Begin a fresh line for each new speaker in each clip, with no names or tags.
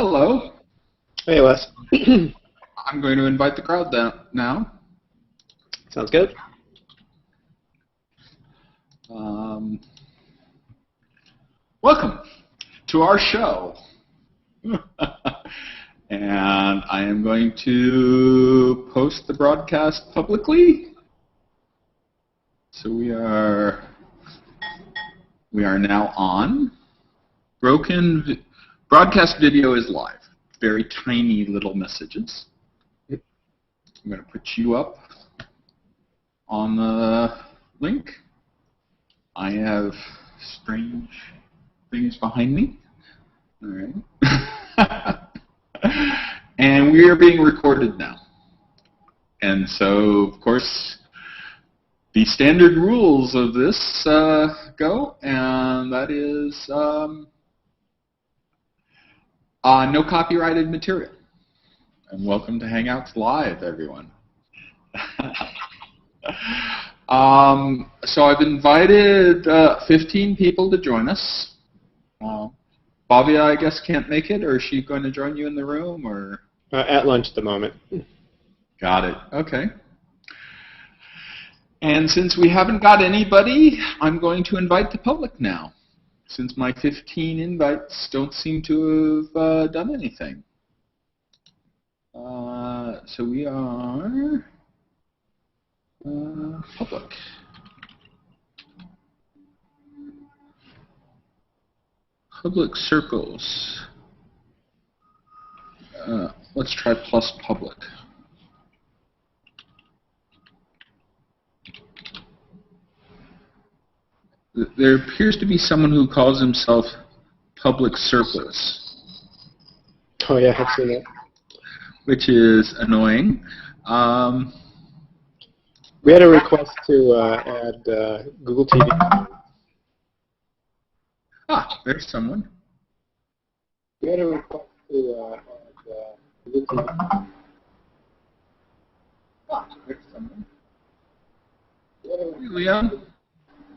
Hello.
Hey, Wes.
I'm going to invite the crowd down now.
Sounds good.
Welcome to our show. And I am going to post the broadcast publicly. So we are now on. Broadcast video is live. Very tiny little messages. I'm going to put you up on the link. I have strange things behind me. All right. And we are being recorded now. And so, of course, the standard rules of this go, and that is no copyrighted material. And welcome to Hangouts Live, everyone. So I've invited 15 people to join us. Bhavya, I guess, can't make it, or is she going to join you in the room, or?
At lunch at the moment.
Got it. Okay. And since we haven't got anybody, I'm going to invite the public now, since my 15 invites don't seem to have done anything. So we are public. Public circles. Let's try plus public. There appears to be someone who calls himself Public Circles.
Oh yeah, I've seen that.
Which is annoying.
We had a request to add Google TV.
Ah, there's someone.
We had a request to add Google TV.
Ah, there's someone. Hey, Leon.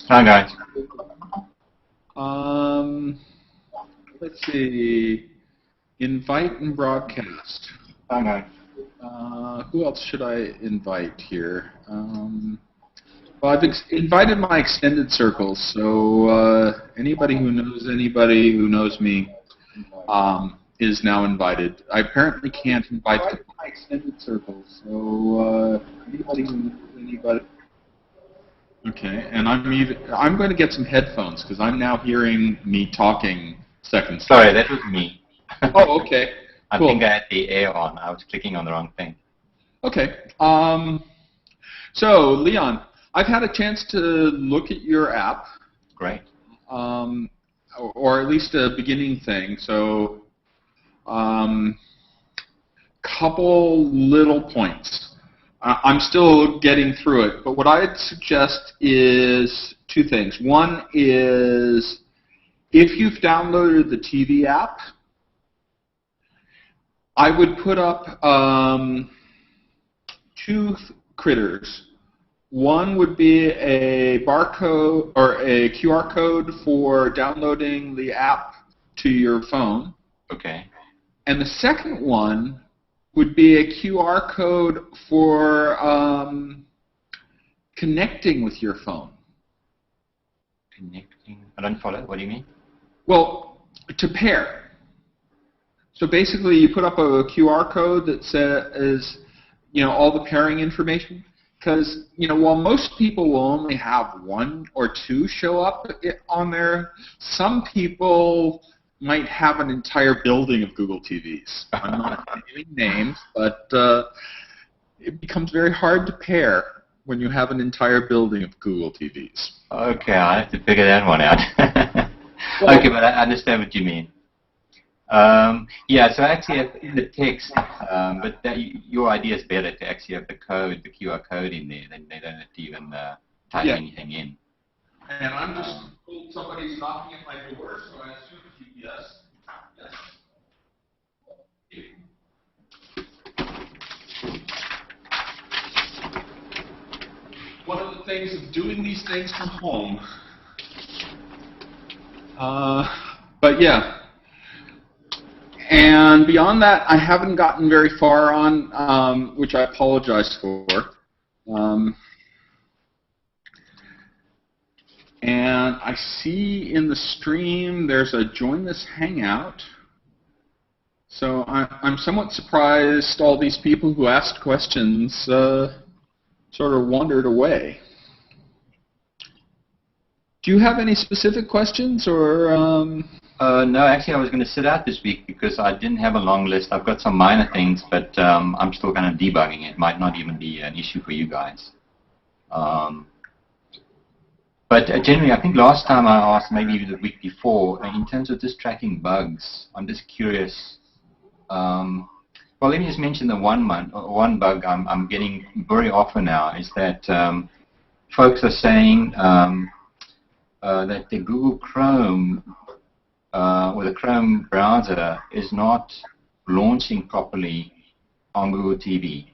Hi, guys.
Let's see. Invite and broadcast.
Hi, guys.
Who else should I invite here? Well, I've invited my extended circles, so anybody who knows me is now invited. I apparently can't invite my extended circles, so anybody who knows anybody. Okay, and I'm going to get some headphones because I'm now hearing me talking seconds.
Sorry, that was me.
Oh, okay.
I
Cool.
think I had the air on. I was clicking on the wrong thing.
Okay. So, Leon, I've had a chance to look at your app.
Great.
Or at least a beginning thing. So, couple little points. I'm still getting through it, but what I'd suggest is two things. One is if you've downloaded the TV app, I would put up two critters. One would be a barcode or a QR code for downloading the app to your phone.
Okay.
And the second one would be a QR code for connecting with your phone.
Connecting? I don't follow. What do you mean?
Well, to pair. So basically, you put up a QR code that says, all the pairing information. Because, while most people will only have one or two show up on there, some people might have an entire building of Google TVs. I'm not naming names, but it becomes very hard to pair when you have an entire building of Google TVs.
Okay, I have to figure that one out.
Well,
okay, but I understand what you mean. Yeah, so I actually have in the text, but your idea is better to actually have the code, the QR code in there. They don't have to even type anything in.
And I'm just told somebody's knocking at my door, so I assume yes. One of the things of doing these things from home. But yeah. And beyond that, I haven't gotten very far on, which I apologize for. And I see in the stream there's a join this hangout. So I'm somewhat surprised all these people who asked questions sort of wandered away. Do you have any specific questions, or?
No, actually I was going to sit out this week because I didn't have a long list. I've got some minor things, but I'm still kind of debugging. It might not even be an issue for you guys. But generally, I think last time I asked, maybe the week before, in terms of just tracking bugs, I'm just curious. Well, let me just mention the one bug I'm getting very often now is that folks are saying that the Google Chrome or the Chrome browser is not launching properly on Google TV.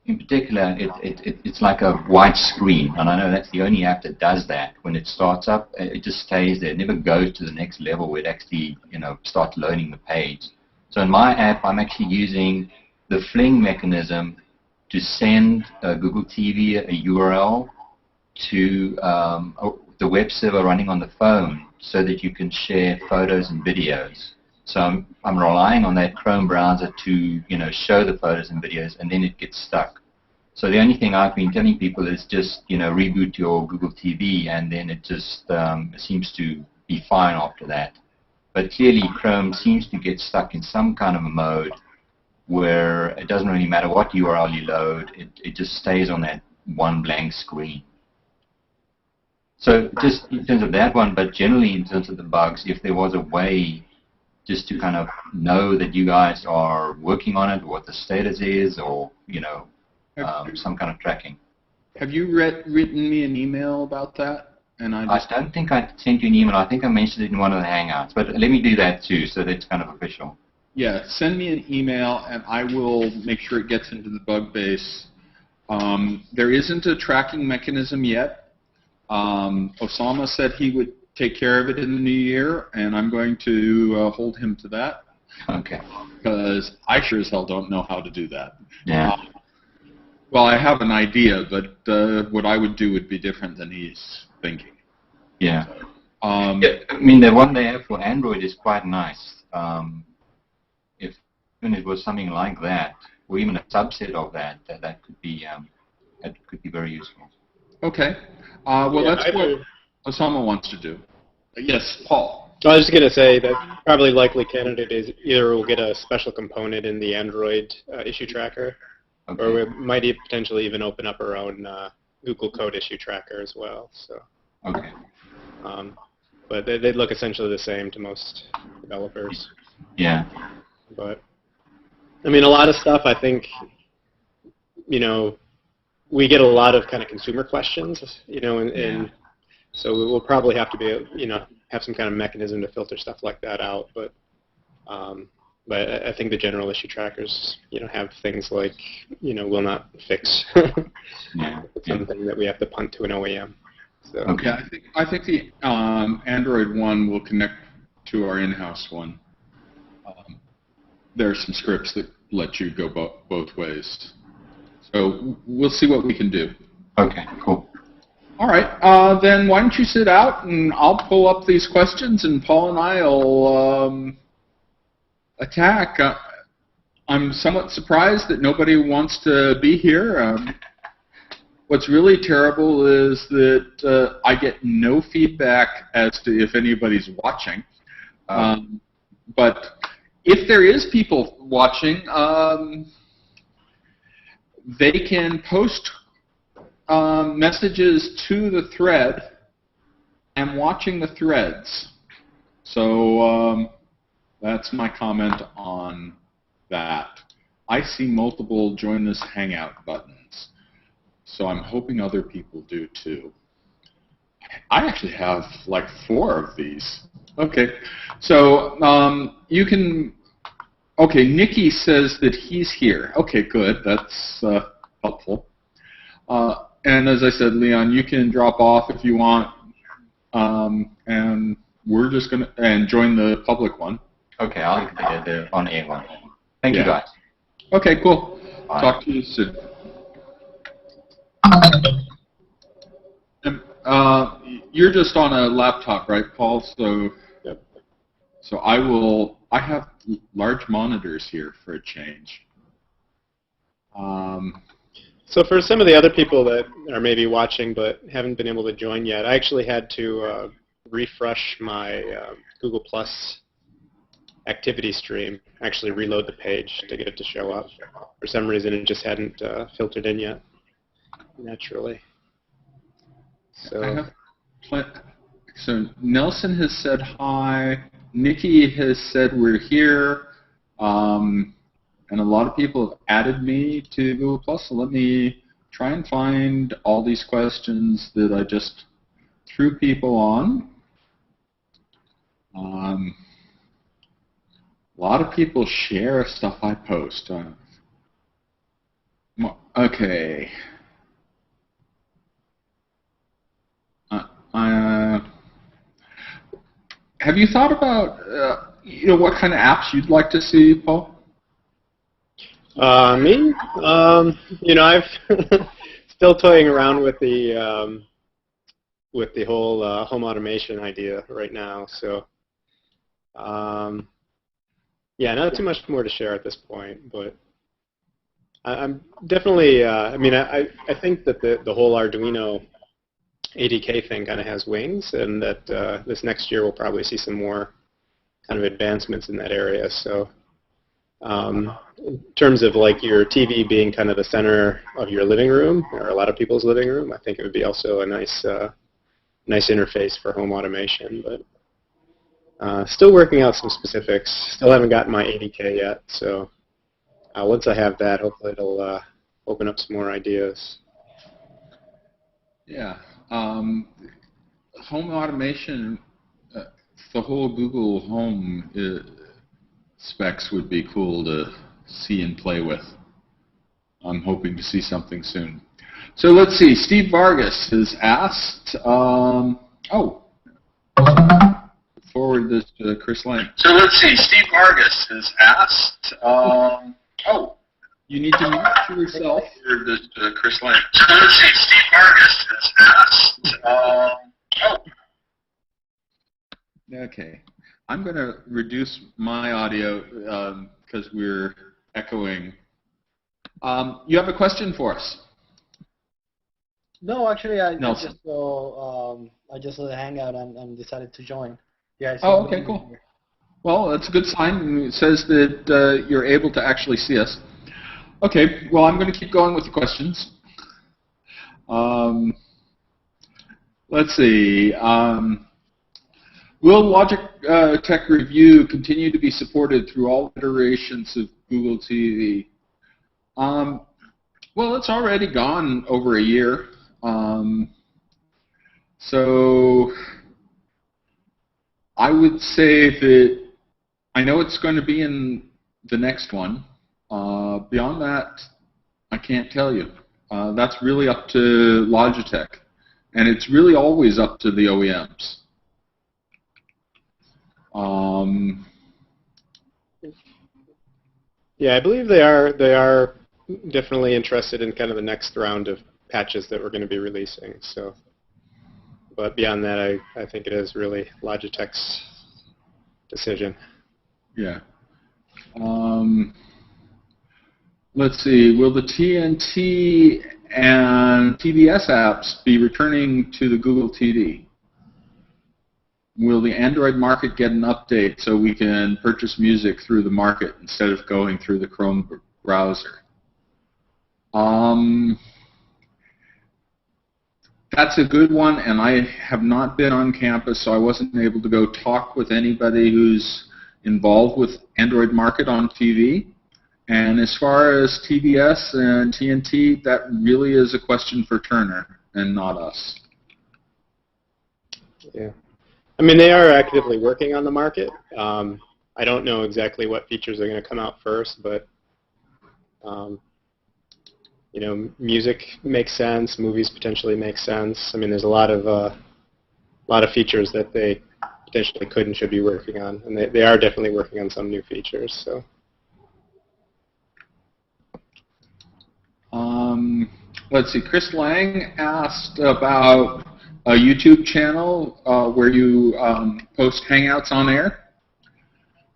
In particular, it's like a white screen, and I know that's the only app that does that. When it starts up, it just stays there. It never goes to the next level where it actually, starts loading the page. So in my app, I'm actually using the Fling mechanism to send Google TV a URL to the web server running on the phone so that you can share photos and videos. So I'm relying on that Chrome browser to show the photos and videos, and then it gets stuck. So the only thing I've been telling people is just reboot your Google TV, and then it just seems to be fine after that. But clearly Chrome seems to get stuck in some kind of a mode where it doesn't really matter what URL you load, it just stays on that one blank screen. So just in terms of that one, but generally in terms of the bugs, if there was a way just to kind of know that you guys are working on it, what the status is, or some kind of tracking.
Have you written me an email about that? And
I don't think I sent you an email. I think I mentioned it in one of the Hangouts, but let me do that too, so that's kind of official.
Yeah, send me an email, and I will make sure it gets into the bug base. There isn't a tracking mechanism yet. Osama said he would take care of it in the new year, and I'm going to hold him to that.
Okay.
Because I sure as hell don't know how to do that.
Yeah.
Well, I have an idea, but what I would do would be different than he's thinking.
Yeah.
So,
yeah. I mean, the one they have for Android is quite nice. If even it was something like that, or even a subset of that, that could be very useful.
Okay. Well,
Yeah,
that's what Osama wants to do. Yes, Paul.
I was just going to say that probably likely candidate is either we'll get a special component in the Android issue tracker,
Okay.
or we might potentially even open up our own Google Code issue tracker as well. So,
Okay.
but they look essentially the same to most developers.
Yeah.
But I mean, a lot of stuff I think, we get a lot of kind of consumer questions, and so we'll probably have to be, have some kind of mechanism to filter stuff like that out. But I think the general issue trackers, have things like, will not fix.
Yeah.
It's something that we have to punt to an OEM. So.
Okay.
Yeah, I think the Android one will connect to our in-house one. There are some scripts that let you go both ways. So we'll see what we can do.
Okay, cool.
All right, then why don't you sit out, and I'll pull up these questions, and Paul and I will attack. I'm somewhat surprised that nobody wants to be here. What's really terrible is that I get no feedback as to if anybody's watching. But if there is people watching, they can post messages to the thread. I'm watching the threads. So that's my comment on that. I see multiple join this hangout buttons. So I'm hoping other people do too. I actually have like 4 of these. Okay, so you can. Okay, Nikki says that he's here. Okay, good. That's helpful. And as I said, Leon, you can drop off if you want, and we're just gonna join the public one.
Okay, I'll look at the on-air one. Thank you, guys.
Okay, cool.
Bye.
Talk to you soon. You're just on a laptop, right, Paul? So,
Yep.
so I have large monitors here for a change.
So for some of the other people that are maybe watching but haven't been able to join yet, I actually had to refresh my Google Plus activity stream, actually reload the page to get it to show up. For some reason, it just hadn't filtered in yet, naturally. So,
So Nelson has said hi. Nikki has said we're here. And a lot of people have added me to Google Plus, so let me try and find all these questions that I just threw people on. A lot of people share stuff I post. Okay. Have you thought about what kind of apps you'd like to see, Paul?
Me? I've still toying around with the whole home automation idea right now. So, yeah, not too much more to share at this point, but I'm definitely. I think that the whole Arduino ADK thing kind of has wings, and that this next year we'll probably see some more kind of advancements in that area. So. In terms of like your TV being kind of the center of your living room, or a lot of people's living room, I think it would be also a nice interface for home automation. But still working out some specifics. Still haven't gotten my ADK yet, so once I have that, hopefully it'll open up some more ideas.
Yeah, home automation, the whole Google Home specs would be cool to see and play with. I'm hoping to see something soon. So let's see. Steve Vargas has asked. Forward this to Chris Lang. So let's see. Steve Vargas has asked. You need to mute yourself. Forward this to Chris Lang. So let's see. Steve Vargas has asked. Okay. I'm going to reduce my audio because we're echoing. You have a question for us?
No, actually, I just saw the Hangout and decided to join. Yeah.
Oh, okay, cool. Here. Well, that's a good sign. It says that you're able to actually see us. Okay. Well, I'm going to keep going with the questions. Let's see. Will Logitech Review continue to be supported through all iterations of Google TV? Well, it's already gone over a year. So I would say that I know it's going to be in the next one. Beyond that, I can't tell you. That's really up to Logitech. And it's really always up to the OEMs.
Yeah, I believe they are definitely interested in kind of the next round of patches that we're going to be releasing. So, but beyond that, I think it is really Logitech's decision.
Yeah. Let's see. Will the TNT and TBS apps be returning to the Google TV? Will the Android market get an update so we can purchase music through the market instead of going through the Chrome browser? That's a good one, and I have not been on campus, so I wasn't able to go talk with anybody who's involved with Android market on TV. And as far as TBS and TNT, that really is a question for Turner and not us.
Yeah. I mean, they are actively working on the market. I don't know exactly what features are going to come out first, but music makes sense. Movies potentially make sense. I mean, there's a lot of features that they potentially could and should be working on, and they are definitely working on some new features. So.
Let's see. Chris Lang asked about a YouTube channel where you post Hangouts on air.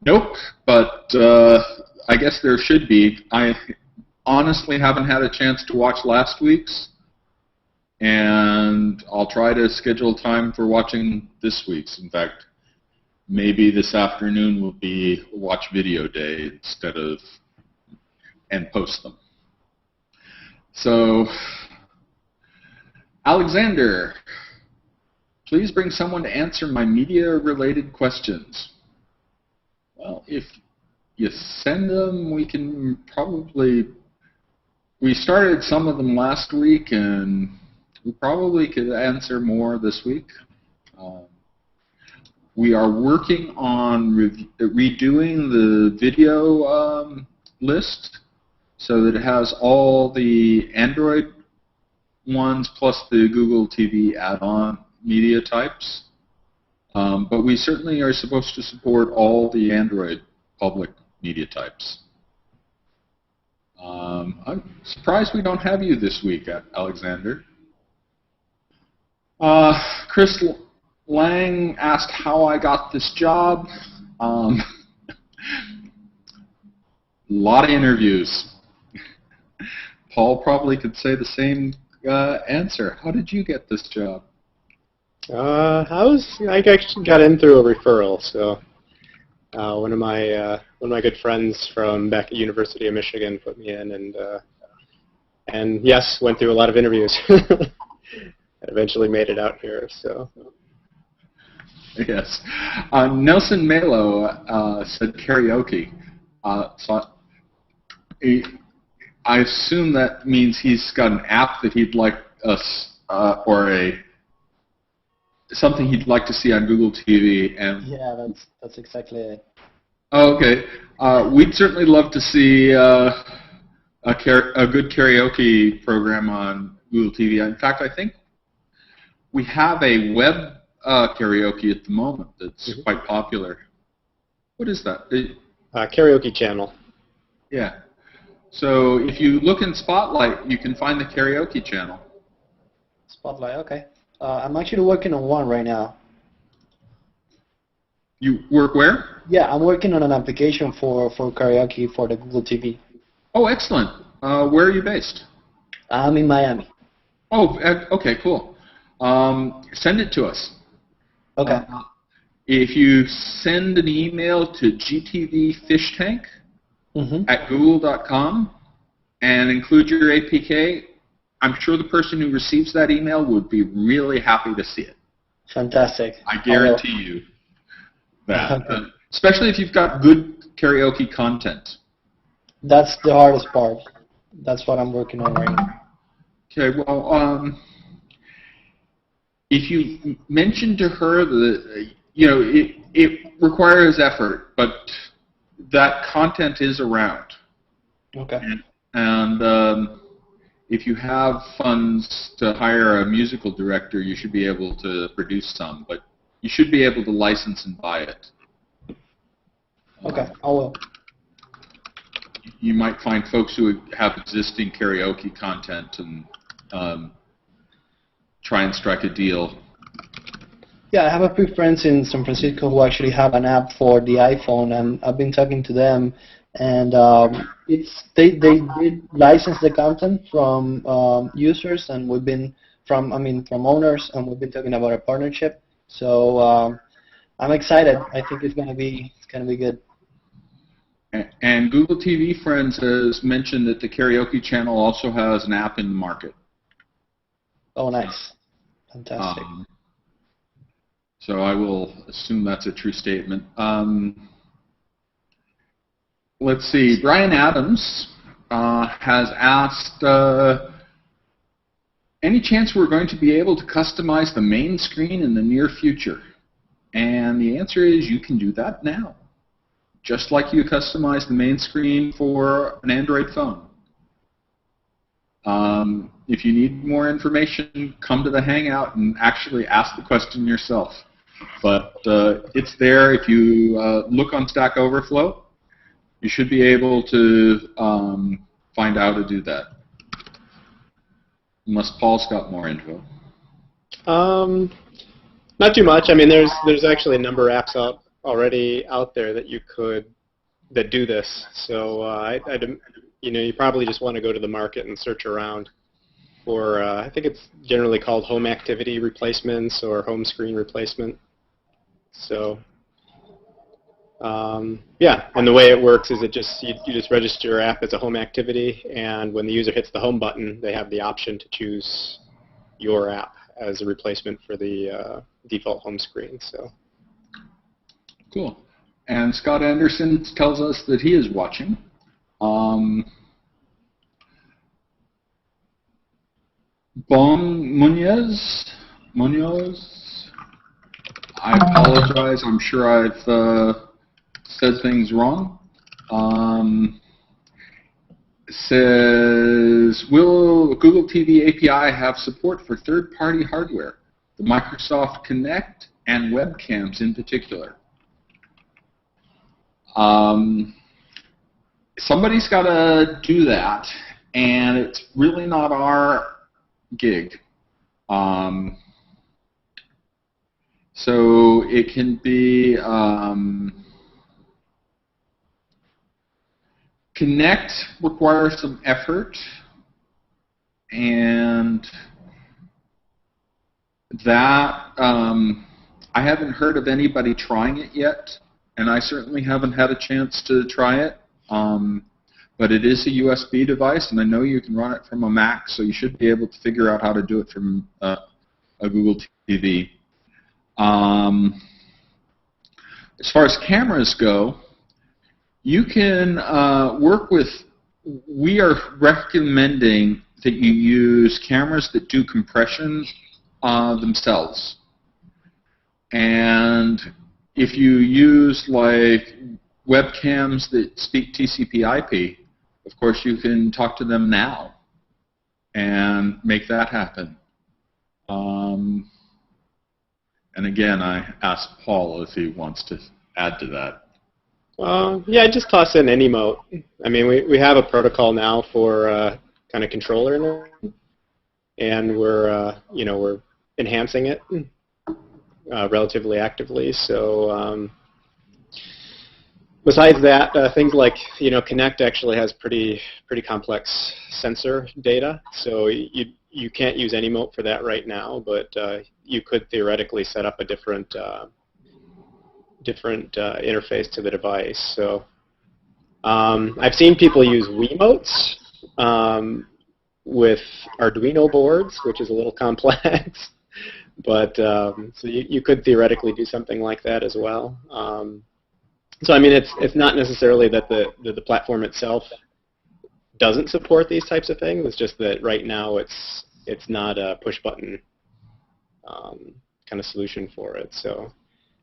Nope, but I guess there should be. I honestly haven't had a chance to watch last week's, and I'll try to schedule time for watching this week's. In fact, maybe this afternoon will be watch video day instead of and post them. So, Alexander, please bring someone to answer my media-related questions. Well, if you send them, we can probably... We started some of them last week, and we probably could answer more this week. We are working on redoing the video list so that it has all the Android ones plus the Google TV add-on media types. But we certainly are supposed to support all the Android public media types. I'm surprised we don't have you this week, Alexander. Chris Lang asked how I got this job. A lot of interviews. Paul probably could say the same answer. How did you get this job?
I actually got in through a referral. So one of my good friends from back at University of Michigan put me in, and yes, went through a lot of interviews. Eventually made it out here. So.
Yes. Nelson Malo said karaoke. So I assume that means he's got an app that he'd like us, or something he'd like to see on Google TV. And
yeah, that's exactly it.
Oh, okay. We'd certainly love to see a good karaoke program on Google TV. In fact, I think we have a web karaoke at the moment that's quite popular. What is that?
Karaoke channel.
Yeah. So if you look in Spotlight, you can find the karaoke channel.
Spotlight, okay. I'm actually working on one right now.
You work where?
Yeah, I'm working on an application for karaoke for the Google TV.
Oh, excellent. Where are you based?
I'm in Miami.
Oh, okay, cool. Send it to us.
Okay.
If you send an email to gtvfishtank at google.com and include your APK, I'm sure the person who receives that email would be really happy to see it.
Fantastic.
I guarantee you that. Especially if you've got good karaoke content.
That's the hardest part. That's what I'm working on right now.
Okay, well, if you mention to her that, it requires effort, but that content is around.
Okay.
And if you have funds to hire a musical director, you should be able to produce some, but you should be able to license and buy it.
Okay, I will.
You might find folks who have existing karaoke content and try and strike a deal.
Yeah, I have a few friends in San Francisco who actually have an app for the iPhone, and I've been talking to them, and they did license the content from users, and we've been from owners, and we've been talking about a partnership. So I'm excited. I think it's gonna be good.
And Google TV Friends has mentioned that the karaoke channel also has an app in the market.
Oh, nice. Fantastic.
So I will assume that's a true statement. Let's see. Brian Adams has asked, any chance we're going to be able to customize the main screen in the near future? And the answer is you can do that now, just like you customize the main screen for an Android phone. If you need more information, come to the Hangout and actually ask the question yourself. But it's there. If you look on Stack Overflow, you should be able to find out how to do that. Unless Paul's got more info.
Not too much. I mean, there's actually a number of apps already out there that that do this. So you probably just want to go to the market and search around for. I think it's generally called home activity replacements or home screen replacement. So yeah, and the way it works is you just register your app as a home activity, and when the user hits the home button, they have the option to choose your app as a replacement for the default home screen. So
cool. And Scott Anderson tells us that he is watching. Bon Munoz, I apologize. I'm sure I've said things wrong. Says, will Google TV API have support for third-party hardware, the Microsoft Kinect and webcams in particular? Somebody's got to do that, and it's really not our gig. So it can be Kinect requires some effort, and that I haven't heard of anybody trying it yet, and I certainly haven't had a chance to try it. But it is a USB device, and I know you can run it from a Mac, so you should be able to figure out how to do it from a Google TV. As far as cameras go, you can work with, we are recommending that you use cameras that do compression themselves. And if you use like webcams that speak TCP/IP, of course you can talk to them now and make that happen. And again, I asked Paul if he wants to add to that.
Yeah, just toss in any emote. I mean, we have a protocol now for kind of controller in there, and we're enhancing it relatively actively. So besides that, things like Kinect actually has pretty complex sensor data. So you can't use any emote for that right now, but you could theoretically set up a different interface to the device. So I've seen people use Wiimotes with Arduino boards, which is a little complex, but so you could theoretically do something like that as well. So I mean, it's not necessarily that the platform itself doesn't support these types of things. It's just that right now it's not a push button kind of solution for it. So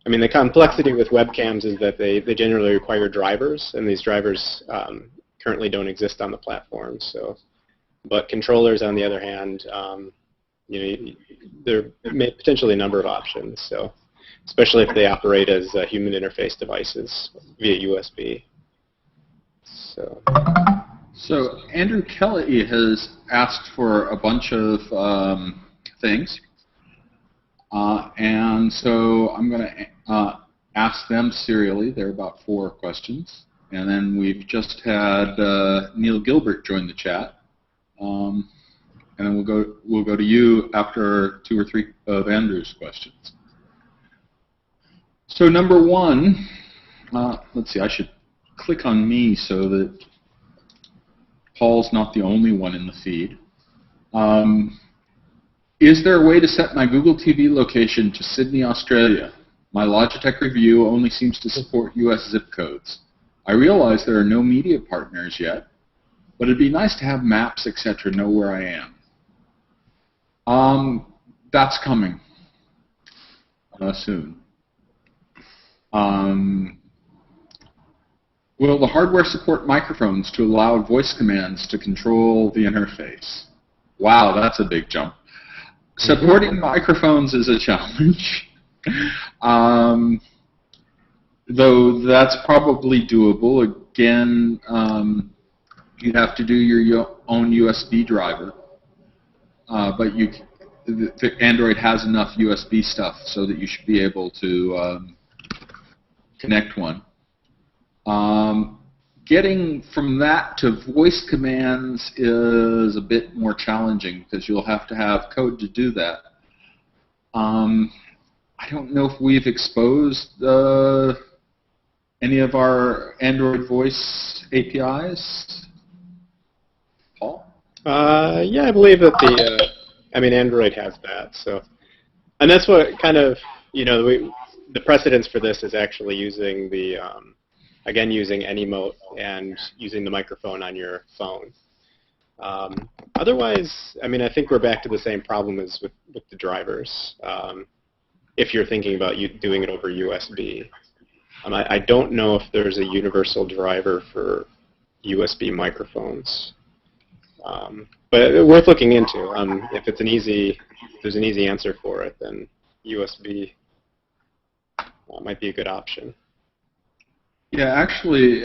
I mean, the complexity with webcams is that they generally require drivers, and these drivers currently don't exist on the platform. So, but controllers, on the other hand, there may potentially a number of options. So, especially if they operate as human interface devices via USB.
So Andrew Kelly has asked for a bunch of things. And so I'm going to ask them serially. There are about 4 questions. And then we've just had Neil Gilbert join the chat. And then we'll go to you after 2 or 3 of Andrew's questions. So number 1, let's see, I should click on me so that Paul's not the only one in the feed. Is there a way to set my Google TV location to Sydney, Australia? My Logitech review only seems to support US zip codes. I realize there are no media partners yet, but it'd be nice to have maps, etc., know where I am. That's coming soon. Will the hardware support microphones to allow voice commands to control the interface? Wow, that's a big jump. Supporting microphones is a challenge. Though that's probably doable. Again, you'd have to do your own USB driver, but the Android has enough USB stuff so that you should be able to connect one. Getting from that to voice commands is a bit more challenging because you'll have to have code to do that. I don't know if we've exposed any of our Android voice APIs. Paul?
Yeah, I believe that Android has that. So, and that's what kind of, the precedence for this is actually using the, again, using Anymote and using the microphone on your phone. Otherwise, I think we're back to the same problem as with the drivers. If you're thinking about doing it over USB. I don't know if there's a universal driver for USB microphones. But worth looking into. If there's an easy answer for it, then USB might be a good option.
Yeah, actually,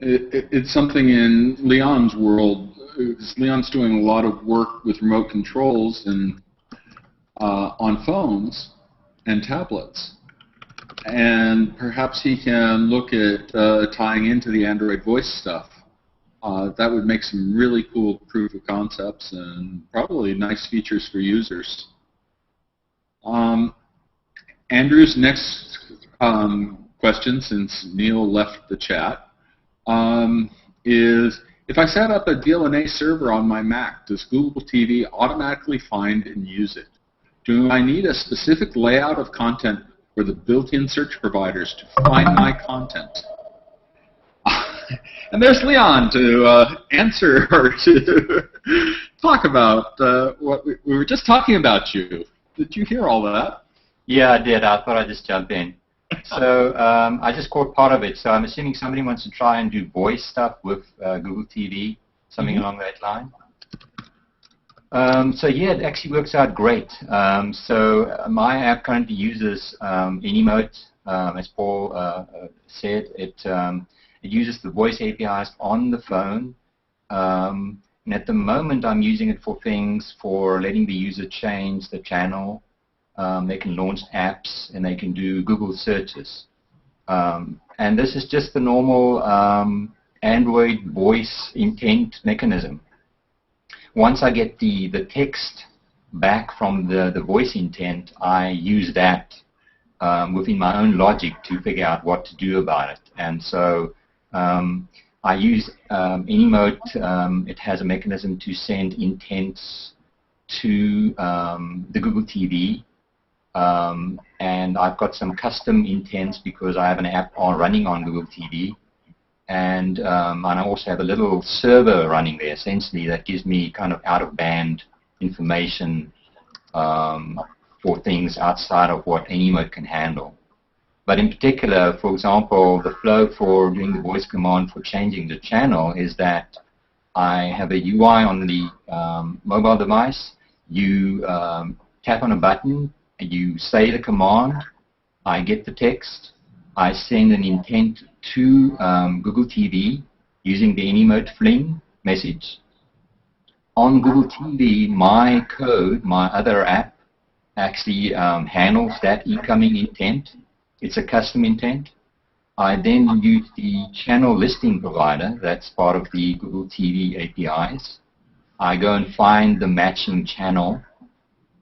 it's something in Leon's world. Leon's doing a lot of work with remote controls and on phones and tablets. And perhaps he can look at tying into the Android voice stuff. That would make some really cool proof of concepts and probably nice features for users. Andrew's next question, since Neil left the chat, is, if I set up a DLNA server on my Mac, does Google TV automatically find and use it? Do I need a specific layout of content for the built-in search providers to find my content? And there's Leon to answer or to talk about what we were just talking about you. Did you hear all that?
Yeah, I did. I thought I'd just jump in. So I just caught part of it. So I'm assuming somebody wants to try and do voice stuff with Google TV, something along that line. So yeah, it actually works out great. So my app currently uses Anymote, as Paul said. It uses the voice APIs on the phone. And at the moment, I'm using it for things for letting the user change the channel. They can launch apps, and they can do Google searches. And this is just the normal Android voice intent mechanism. Once I get the text back from the voice intent, I use that within my own logic to figure out what to do about it. And so I use Anymote. It has a mechanism to send intents to the Google TV. And I've got some custom intents because I have an app running on Google TV. And I also have a little server running there, essentially, that gives me kind of out-of-band information for things outside of what Anymote can handle. But in particular, for example, the flow for doing the voice command for changing the channel is that I have a UI on the mobile device. You tap on a button, and you say the command. I get the text. I send an intent to Google TV using the Anymote Fling message. On Google TV, my code, my other app, actually handles that incoming intent. It's a custom intent. I then use the channel listing provider that's part of the Google TV APIs. I go and find the matching channel,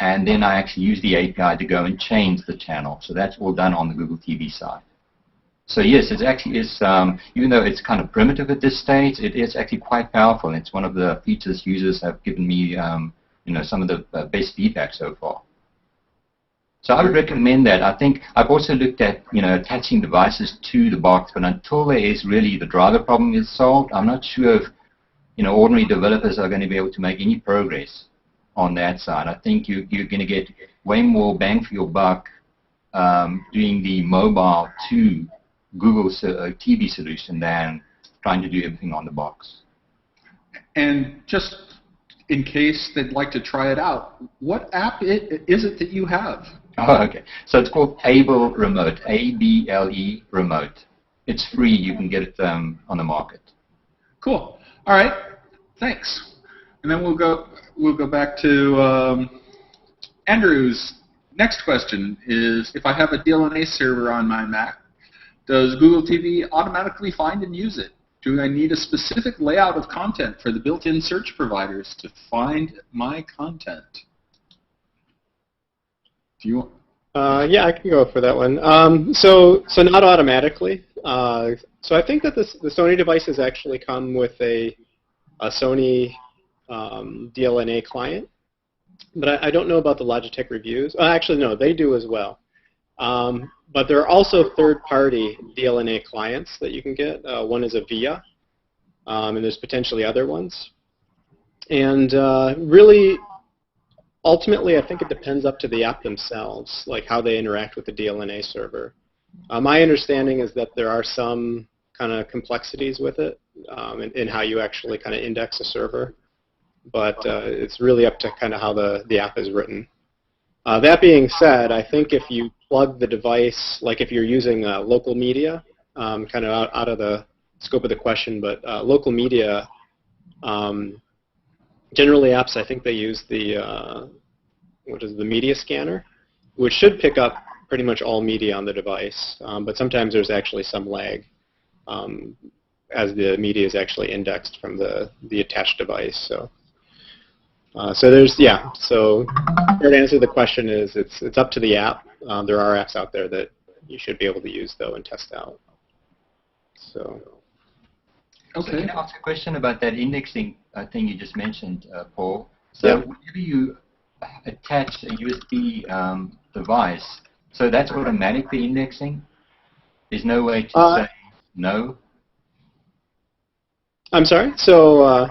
and then I actually use the API to go and change the channel. So that's all done on the Google TV side. So yes, it actually is, even though it's kind of primitive at this stage, it is actually quite powerful. It's one of the features users have given me, some of the best feedback so far. So I would recommend that. I think I've also looked at, attaching devices to the box, but until there is really the driver problem is solved, I'm not sure if, ordinary developers are going to be able to make any progress on that side. I think you're going to get way more bang for your buck doing the mobile to Google TV solution than trying to do everything on the box.
And just in case they'd like to try it out, what app is it that you have?
Oh, okay. So it's called Able Remote, A-B-L-E Remote. It's free. You can get it on the market.
Cool. All right. Thanks. And then we'll go back to Andrew's next question is, if I have a DLNA server on my Mac, does Google TV automatically find and use it? Do I need a specific layout of content for the built-in search providers to find my content? Do you want?
Yeah, I can go for that one. So not automatically. So I think that the Sony devices actually come with a Sony DLNA client, but I don't know about the Logitech reviews. Actually, no, they do as well. But there are also third-party DLNA clients that you can get. One is Avia, and there's potentially other ones. And really, ultimately, I think it depends up to the app themselves, like how they interact with the DLNA server. My understanding is that there are some kind of complexities with it in how you actually kind of index a server, but it's really up to kind of how the app is written. That being said, I think if you plug the device, like if you're using local media, kind of out of the scope of the question, but local media, generally apps, I think they use the media scanner, which should pick up pretty much all media on the device, but sometimes there's actually some lag as the media is actually indexed from the attached device. So there's, yeah, so to answer the question is it's up to the app. There are apps out there that you should be able to use, though, and test out. So.
Okay. So can I ask a question about that indexing thing you just mentioned, Paul? So
yeah.
Whenever you attach a USB device, so that's automatically indexing? There's no way to say no?
I'm sorry? So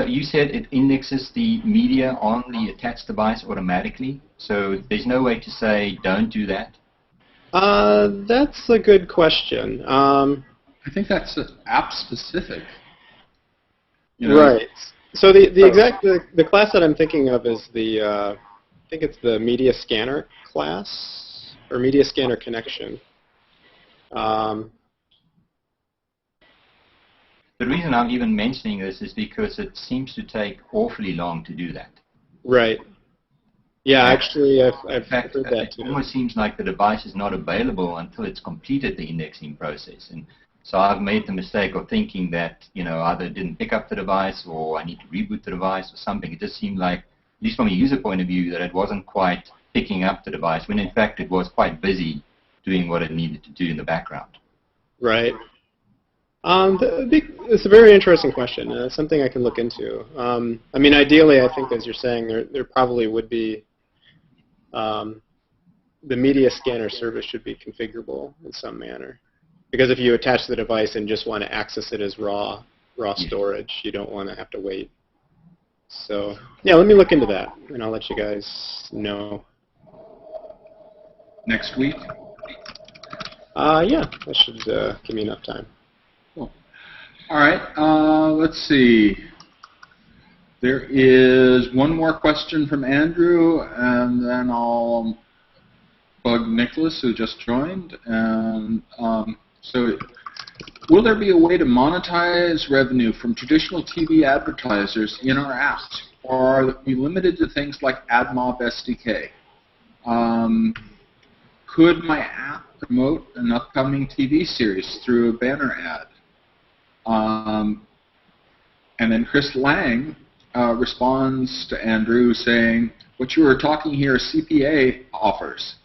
you said it indexes the media on the attached device automatically, so there's no way to say don't do that?
That's a good question.
I think that's app specific. You know?
Right. So the class that I'm thinking of is I think it's the media scanner class, or media scanner connection.
The reason I'm even mentioning this is because it seems to take awfully long to do that.
Right. Yeah, actually, I've heard that too.
It almost seems like the device is not available until it's completed the indexing process. And so I've made the mistake of thinking that, either it didn't pick up the device or I need to reboot the device or something. It just seemed like, at least from a user point of view, that it wasn't quite picking up the device, when in fact it was quite busy doing what it needed to do in the background.
Right. It's a very interesting question. It's something I can look into. I mean, ideally, I think, as you're saying, there probably would be the media scanner service should be configurable in some manner. Because if you attach the device and just want to access it as raw storage, you don't want to have to wait. So, yeah, let me look into that, and I'll let you guys know.
Next week?
Yeah, that should give me enough time.
Cool. All right, let's see. There is one more question from Andrew, and then I'll bug Nicholas, who just joined. And so, will there be a way to monetize revenue from traditional TV advertisers in our apps, or are we limited to things like AdMob SDK? Could my app promote an upcoming TV series through a banner ad? And then Chris Lang responds to Andrew saying, what you were talking here is CPA offers.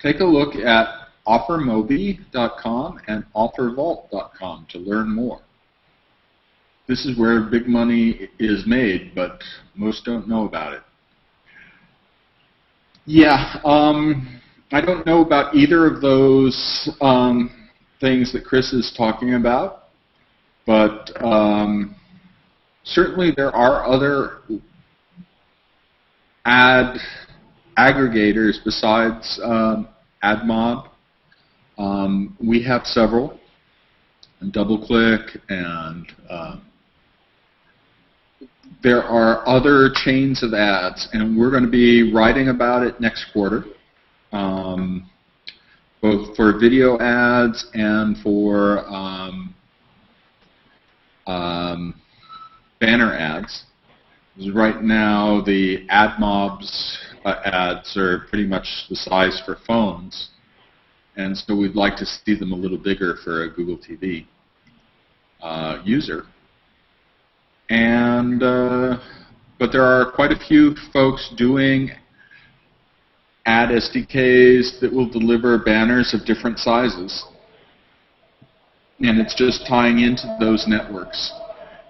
Take a look at offermobi.com and offervault.com to learn more. This is where big money is made, but most don't know about it. Yeah, I don't know about either of those things that Chris is talking about, but certainly there are other ad aggregators besides AdMob. We have several, and DoubleClick, and there are other chains of ads, and we're going to be writing about it next quarter, both for video ads and for banner ads. Right now, the AdMobs ads are pretty much the size for phones, and so we'd like to see them a little bigger for a Google TV user. And but there are quite a few folks doing ad SDKs that will deliver banners of different sizes, and it's just tying into those networks.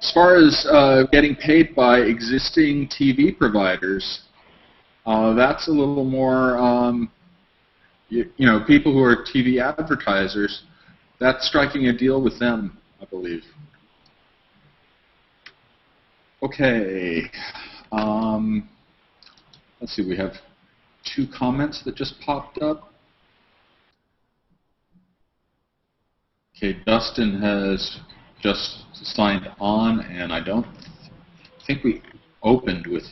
As far as getting paid by existing TV providers, that's a little more, you know, people who are TV advertisers, that's striking a deal with them, I believe. Okay. Let's see, we have 2 comments that just popped up. Okay, Dustin has just signed on, and I don't think we opened with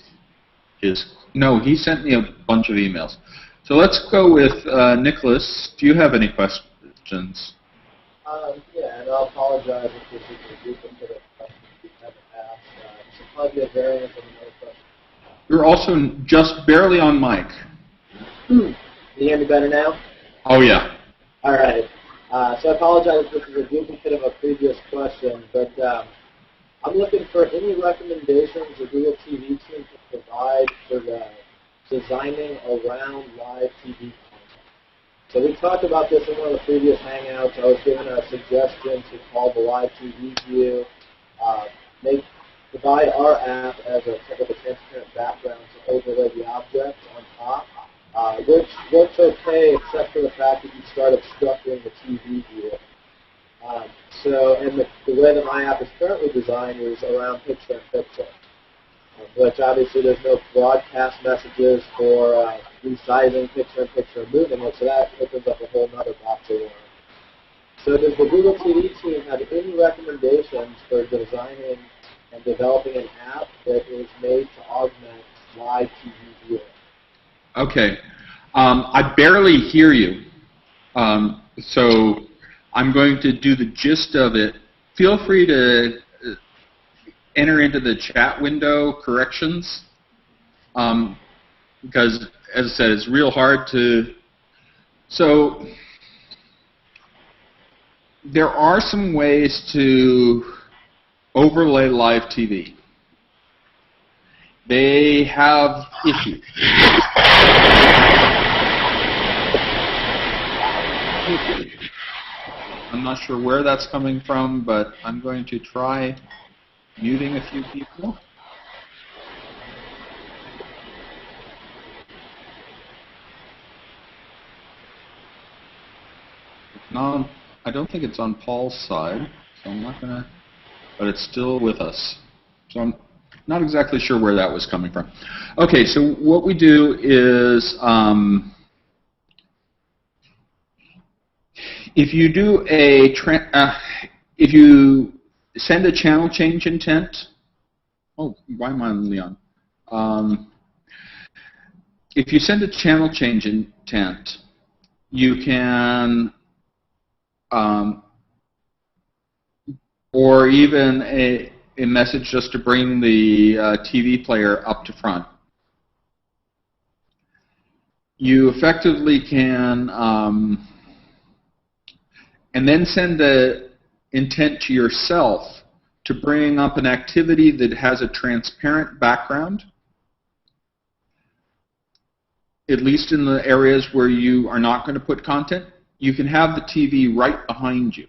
his... No, he sent me a bunch of emails. So let's go with Nicholas. Do you have any questions?
Yeah, and I'll apologize if this is a duplicate of questions we haven't asked. It's probably a variant of another question.
You're also just barely on mic.
Can you hear me better now?
Oh, yeah.
All right. So I apologize if this is a duplicate of a previous question, but I'm looking for any recommendations the Google TV team can provide for the designing around live TV content. So we talked about this in one of the previous Hangouts. I was given a suggestion to call the live TV view, provide our app as a type of a transparent background to overlay the object on top. Which works okay except for the fact that you start obstructing the TV view. And the way that my app is currently designed is around picture-in-picture, which obviously there's no broadcast messages for resizing picture-in-picture and moving it, so that opens up a whole other box of work. So does the Google TV team have any recommendations for designing and developing an app that is made to augment live TV viewing?
Okay. I barely hear you, so I'm going to do the gist of it. Feel free to enter into the chat window corrections, because, as I said, it's real hard to... So there are some ways to overlay live TV. They have issues. I'm not sure where that's coming from, but I'm going to try muting a few people. No, I don't think it's on Paul's side, so I'm not going to, but it's still with us. So I'm not exactly sure where that was coming from. Okay, so what we do is, if you do if you send a channel change intent, oh, why am I on Leon? If you send a channel change intent, you can, or even a message just to bring the TV player up to front. You effectively can, and then send the intent to yourself to bring up an activity that has a transparent background, at least in the areas where you are not going to put content. You can have the TV right behind you.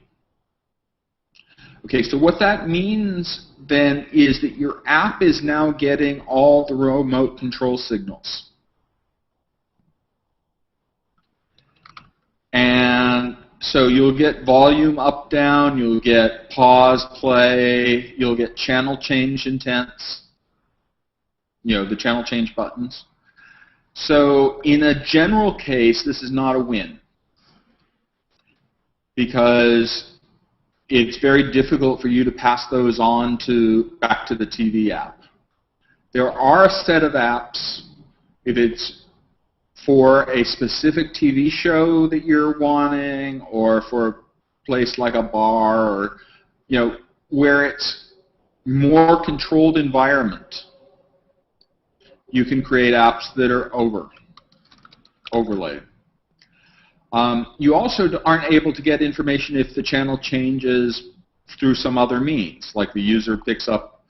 Okay, so what that means then is that your app is now getting all the remote control signals. And so you'll get volume up, down, you'll get pause, play, you'll get channel change intents, you know, the channel change buttons. So in a general case, this is not a win, because it's very difficult for you to pass those on back to the TV app. There are a set of apps, if it's for a specific TV show that you're wanting, or for a place like a bar, or where it's more controlled environment. You can create apps that are overlaid. You also aren't able to get information if the channel changes through some other means, like the user picks up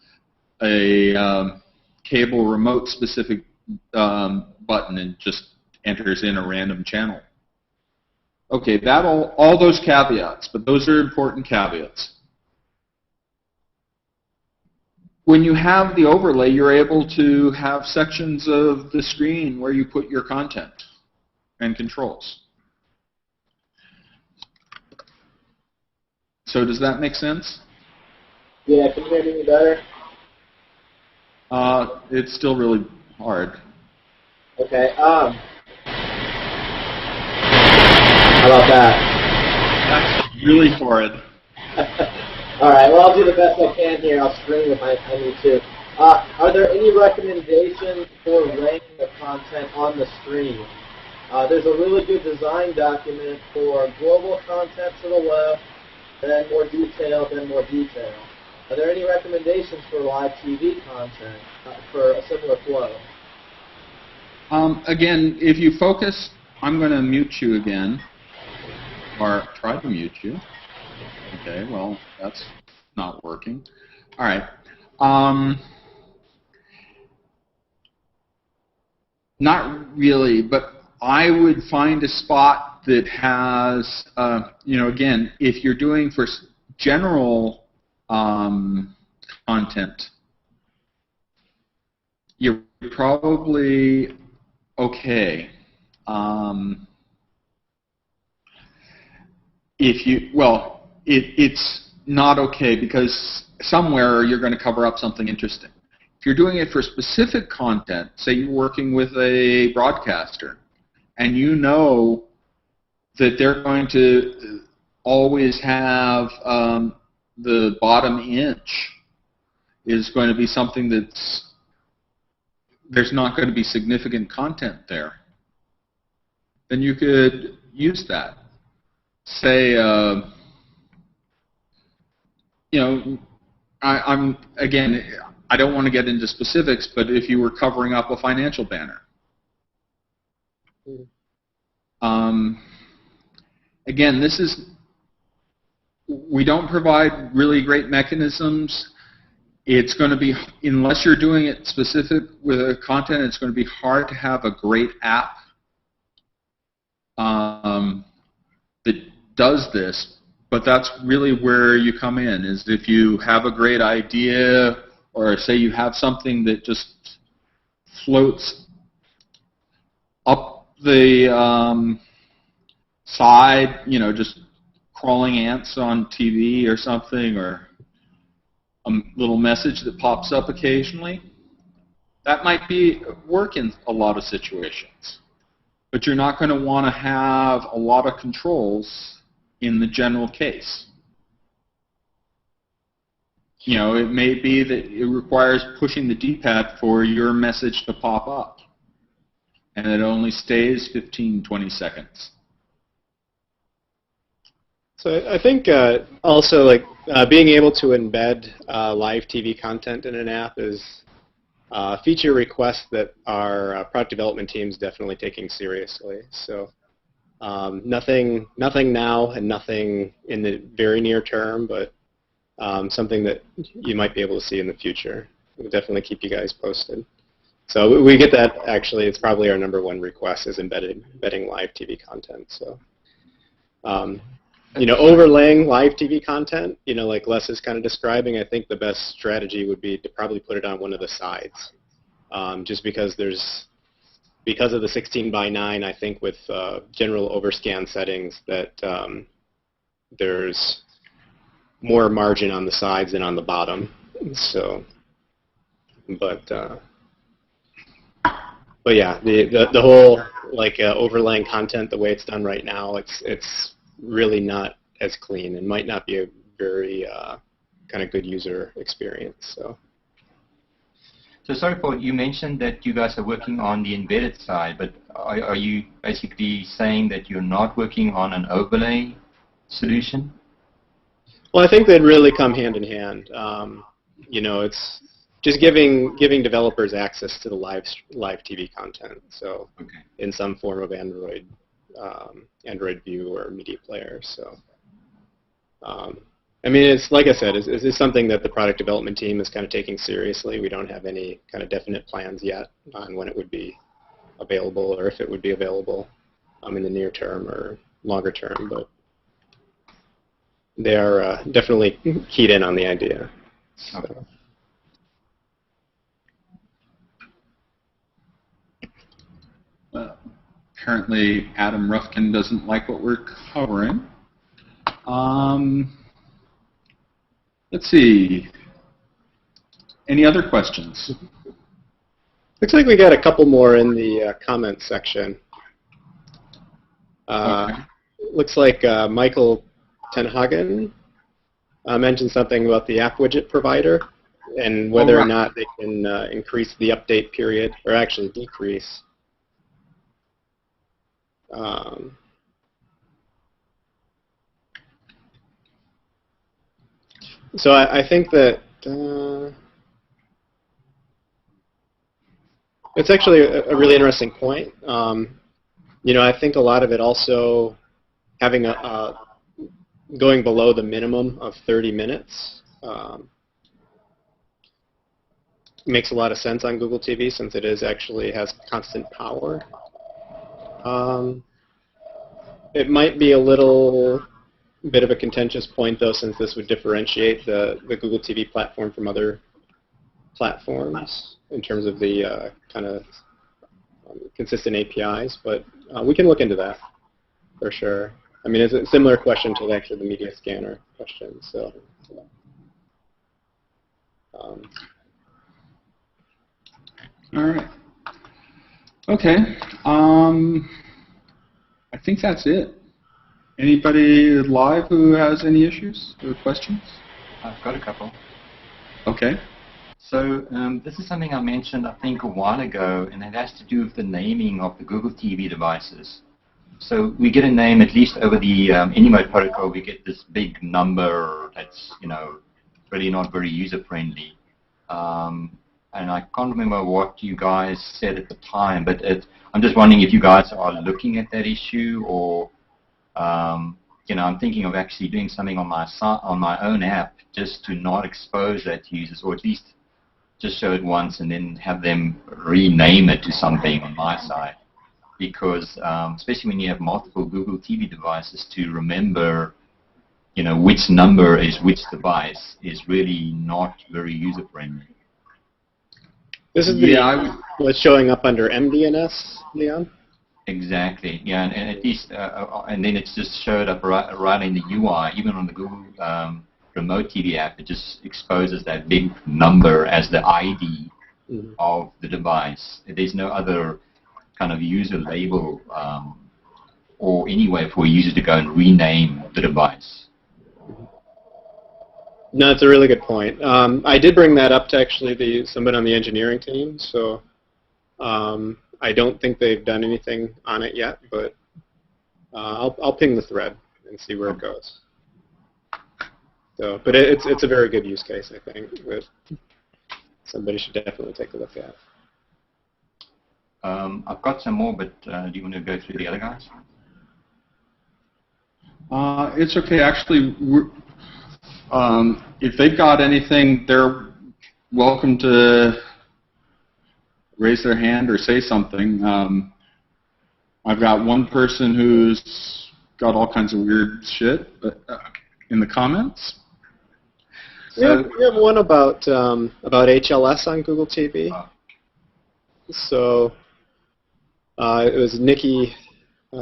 a cable remote specific button and just enters in a random channel. Okay, all those caveats, but those are important caveats. When you have the overlay, you're able to have sections of the screen where you put your content and controls. So does that make sense?
Yeah, can you hear me any better?
It's still really hard.
Okay, how about that?
That's really horrid.
All right, well, I'll do the best I can here. I'll scream if I need to. Are there any recommendations for ranking the content on the screen? There's a really good design document for global content to the left, then more detail, then more detail. Are there any recommendations for live TV content for a similar flow?
Again, if you focus, I'm going to mute you again, or try to mute you. Okay, well, that's not working. All right. Not really, but I would find a spot that has, again, if you're doing for general content, you're probably okay. It's not okay because somewhere you're going to cover up something interesting. If you're doing it for specific content, say you're working with a broadcaster, and you know that they're going to always have the bottom inch is going to be something there's not going to be significant content there, then you could use that. Say, I don't want to get into specifics, but if you were covering up a financial banner. Again, we don't provide really great mechanisms. It's going to be, unless you're doing it specific with a content, it's going to be hard to have a great app that does this. But that's really where you come in, is if you have a great idea, or say you have something that just floats up the side, just crawling ants on TV or something, or a little message that pops up occasionally, that might work in a lot of situations. But you're not going to want to have a lot of controls in the general case. It may be that it requires pushing the D-pad for your message to pop up, and it only stays 15, 20 seconds.
So I think also being able to embed live TV content in an app is a feature request that our product development team is definitely taking seriously. So nothing now and nothing in the very near term, but something that you might be able to see in the future. We'll definitely keep you guys posted. So we get that, actually. It's probably our #1 request is embedding live TV content. So, overlaying live TV content, like Les is kind of describing, I think the best strategy would be to probably put it on one of the sides. Just because of the 16:9, I think with general overscan settings that there's more margin on the sides than on the bottom. So, but yeah, the whole overlaying content the way it's done right now, it's really not as clean and might not be a very kind of good user experience. So,
So sorry, Paul, you mentioned that you guys are working on the embedded side, but are you basically saying that you're not working on an overlay solution?
Well, I think they'd really come hand in hand. You know, it's just giving developers access to the live TV content. So
Okay.
in some form of Android View or media player. So I mean, it's like I said, it's something that the product development team is kind of taking seriously. We don't have any kind of definite plans yet on when it would be available or if it would be available in the near term or longer term, but they are definitely keyed in on the idea. So.
Okay.
Apparently, Adam Rufkin doesn't like what we're covering. Let's see. Any other questions?
Looks like we got a couple more in the comments section.
Okay.
Looks like Michael Tenhagen mentioned something about the app widget provider and whether or not they can increase the update period or actually decrease. So I think that it's actually a really interesting point. You know, I think a lot of it also having going below the minimum of 30 minutes makes a lot of sense on Google TV since it actually has constant power. It might be a little bit of a contentious point, though, since this would differentiate the Google TV platform from other platforms in terms of the kind of consistent APIs. But we can look into that for sure. I mean, it's a similar question to actually the media scanner question. So.
All right. Okay. I think that's it. Anybody live who has any issues or questions?
I've got a couple.
Okay.
So this is something I mentioned, I think, a while ago, and it has to do with the naming of the Google TV devices. So we get a name, at least over the Anymode protocol, we get this big number that's, you know, really not very user-friendly. And I can't remember what you guys said at the time, but I'm just wondering if you guys are looking at that issue, or you know, I'm thinking of actually doing something on my own app just to not expose that to users, or at least just show it once and then have them rename it to something on my side. Because especially when you have multiple Google TV devices, to remember, you know, which number is which device is really not very user-friendly.
This is what's showing up under MDNS, Leon?
Exactly. Yeah, and at least, and then it's just showed up right in the UI, even on the Google Remote TV app. It just exposes that big number as the ID of the device. There's no other kind of user label or any way for a user to go and rename the device.
No, it's a really good point. I did bring that up to actually somebody on the engineering team, so I don't think they've done anything on it yet, but I'll ping the thread and see where it goes. So, but it's a very good use case, I think, that somebody should definitely take a look at.
I've got some more, but do you want to go through the other guys?
It's okay. Actually, if they've got anything, they're welcome to raise their hand or say something. I've got one person who's got all kinds of weird shit in the comments.
So, we have one about HLS on Google TV. So it was Nikki,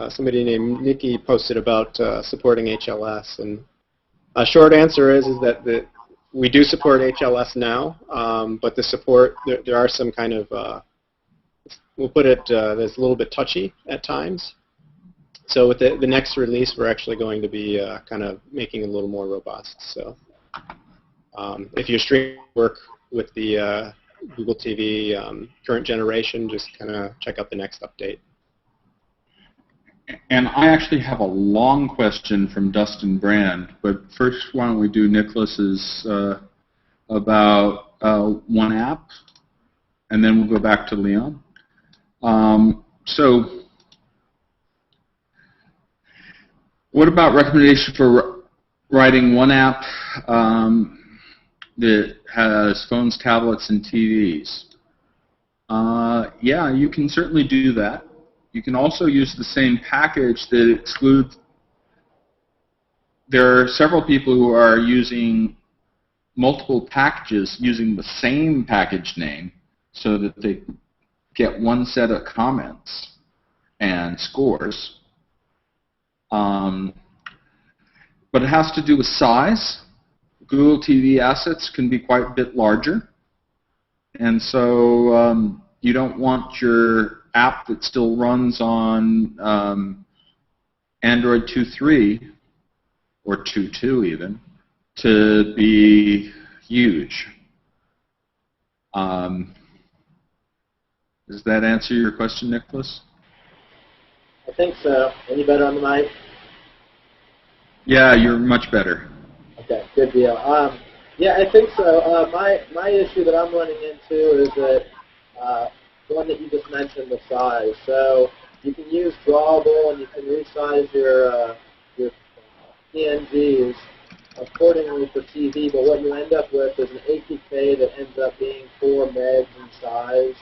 somebody named Nikki posted about supporting HLS, and a short answer is that we do support HLS now, but the support, there are some kind of, we'll put it, that's a little bit touchy at times. So with the next release, we're actually going to be kind of making it a little more robust. So if your stream work with the Google TV current generation, just kind of check out the next update.
And I actually have a long question from Dustin Brand, but first why don't we do Nicholas's about one app, and then we'll go back to Leon. So what about recommendation for writing one app that has phones, tablets, and TVs? Yeah, you can certainly do that. You can also use the same package that excludes. There are several people who are using multiple packages using the same package name so that they get one set of comments and scores. But it has to do with size. Google TV assets can be quite a bit larger. And so you don't want your app that still runs on Android 2.3 or 2.2 even to be huge. Does that answer your question, Nicholas?
I think so. Any better on the mic?
Yeah, you're much better.
Okay, good deal. Yeah, I think so. My issue that I'm running into is that one that you just mentioned, the size. So you can use Drawable and you can resize your PNGs accordingly for TV, but what you end up with is an APK that ends up being 4 megs in size,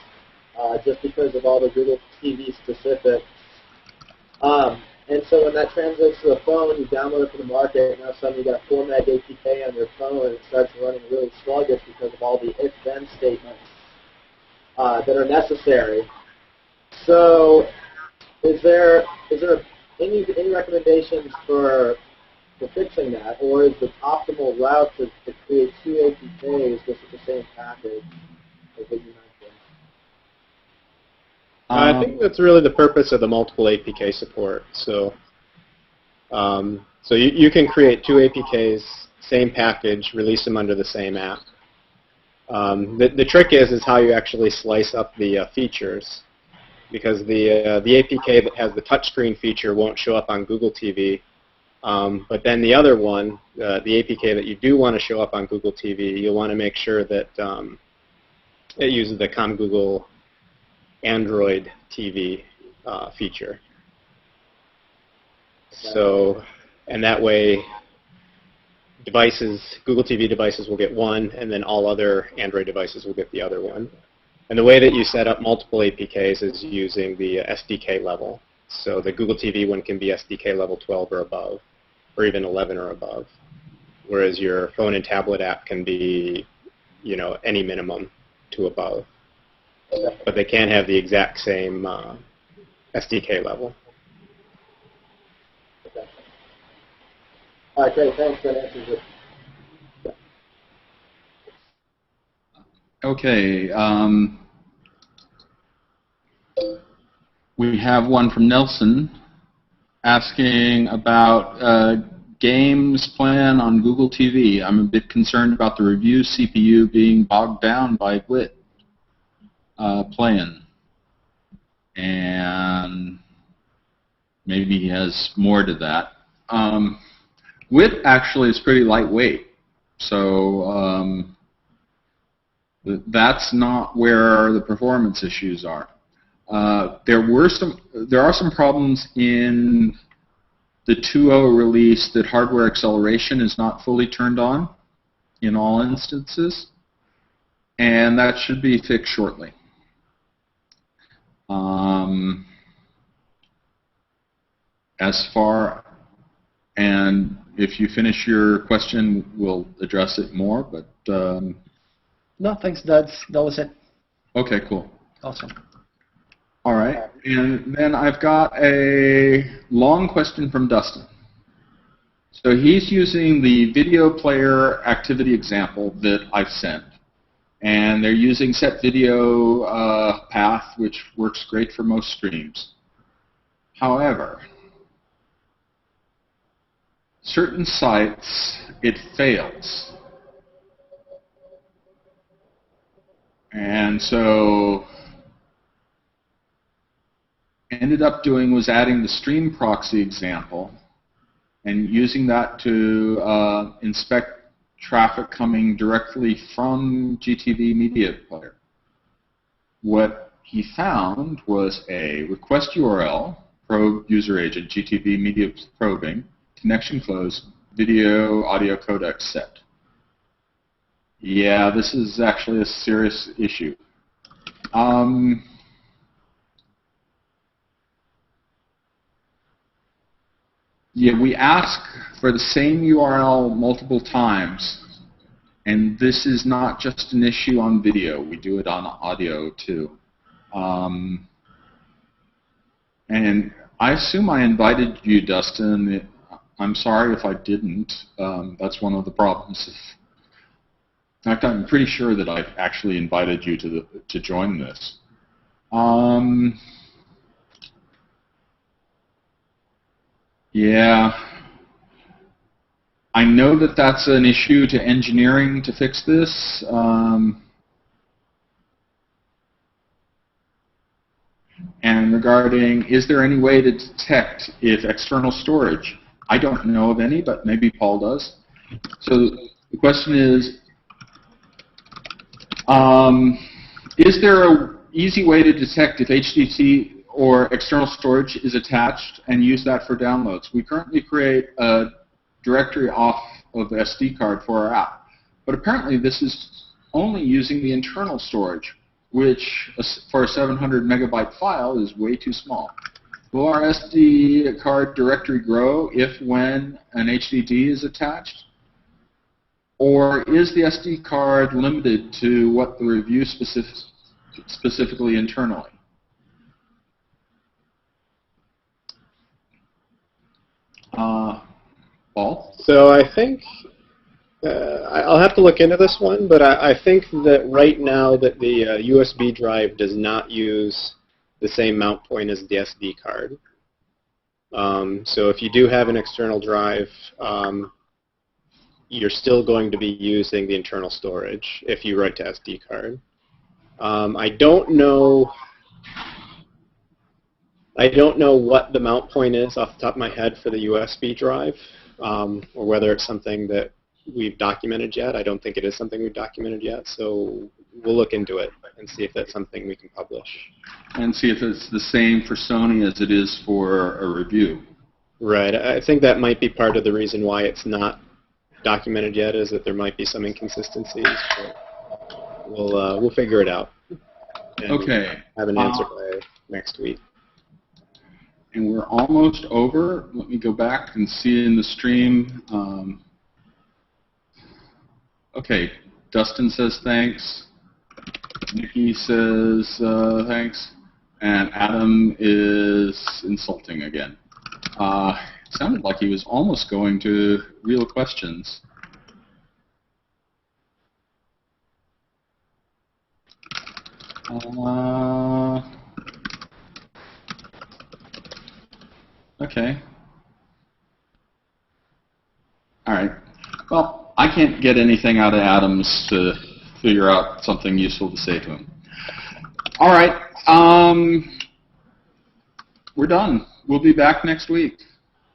just because of all the Google TV specifics. And so when that translates to the phone, you download it from the market, and now suddenly you got a 4 meg APK on your phone, and it starts running really sluggish because of all the if-then statements that are necessary. So is there any recommendations for fixing that, or is the optimal route to create 2 APKs just with the same package as what you mentioned?
I think that's really the purpose of the multiple APK support. So, so you can create 2 APKs, same package, release them under the same app. The trick is how you actually slice up the features, because the APK that has the touchscreen feature won't show up on Google TV. But then the other one, the APK that you do want to show up on Google TV, you'll want to make sure that it uses the ComGoogle Android TV feature. So, and that way Google TV devices will get one, and then all other Android devices will get the other one. And the way that you set up multiple APKs is using the SDK level. So the Google TV one can be SDK level 12 or above, or even 11 or above, whereas your phone and tablet app can be, any minimum to above. But they can't have the exact same SDK level.
Okay. All right, great. Thanks. That answers it.
Okay. We have one from Nelson asking about games plan on Google TV. I'm a bit concerned about the review CPU being bogged down by GWT plan. And maybe he has more to that. GWT actually is pretty lightweight, so that's not where the performance issues are. There are some problems in the 2.0 release that hardware acceleration is not fully turned on in all instances, and that should be fixed shortly. And if you finish your question, we'll address it more. But
No, thanks. That was it.
Okay, cool.
Awesome.
All right, and then I've got a long question from Dustin. So he's using the video player activity example that I've sent, and they're using set video path, which works great for most streams. However, certain sites, it fails. And so ended up doing was adding the stream proxy example and using that to inspect traffic coming directly from GTV Media Player. What he found was a request URL, probe user agent, GTV Media probing, connection closed, video audio codec set. Yeah, this is actually a serious issue. Yeah, we ask for the same URL multiple times, and this is not just an issue on video. We do it on audio too. And I assume I invited you, Dustin. I'm sorry if I didn't. That's one of the problems. In fact, I'm pretty sure that I've actually invited you to join this. Yeah, I know that that's an issue to engineering to fix this. And regarding, is there any way to detect if external storage? I don't know of any, but maybe Paul does. So the question is there an easy way to detect if HDT or external storage is attached and use that for downloads? We currently create a directory off of the SD card for our app, but apparently this is only using the internal storage, which for a 700 megabyte file is way too small. Will our SD card directory grow if when an HDD is attached? Or is the SD card limited to what the review specifically internally? Paul?
So I think I'll have to look into this one, but I think that right now that the USB drive does not use the same mount point as the SD card. So if you do have an external drive, you're still going to be using the internal storage if you write to SD card. I don't know what the mount point is off the top of my head for the USB drive, or whether it's something that we've documented yet. I don't think it is something we've documented yet, so we'll look into it and see if that's something we can publish.
And see if it's the same for Sony as it is for a review.
Right. I think that might be part of the reason why it's not documented yet, is that there might be some inconsistencies. But we'll figure it out. And
okay.
Have an answer by next week.
And we're almost over. Let me go back and see in the stream. Okay, Dustin says thanks. Nikki says thanks. And Adam is insulting again. It sounded like he was almost going to real questions. Okay. All right. Well, I can't get anything out of Adams to figure out something useful to say to him. All right. We're done. We'll be back next week.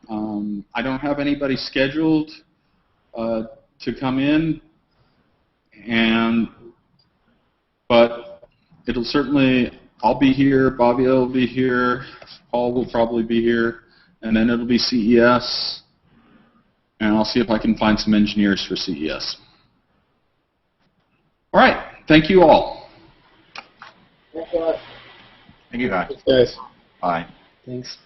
I don't have anybody scheduled to come in, but it'll certainly, I'll be here, Bobby will be here, Paul will probably be here, and then it'll be CES, and I'll see if I can find some engineers for CES. All right, thank you all.
Thanks a lot.
Thank you, guys.
Thanks, guys.
Bye.
Thanks.